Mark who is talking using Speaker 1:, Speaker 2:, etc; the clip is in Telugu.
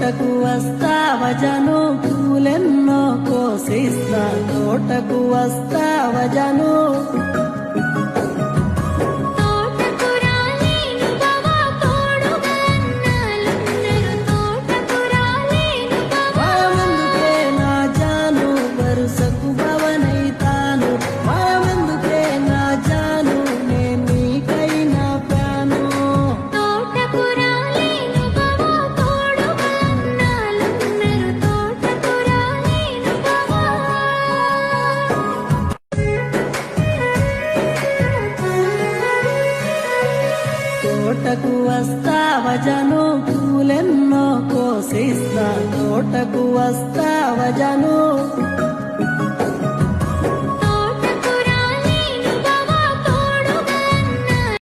Speaker 1: తోటకు వస్తావా జను పూలెన్నో కోసిస్తా తోటకు వస్తావా జను తోటకు వస్తావా జను పూలెన్నో కోసిస్తా తోటకు వస్తావా జను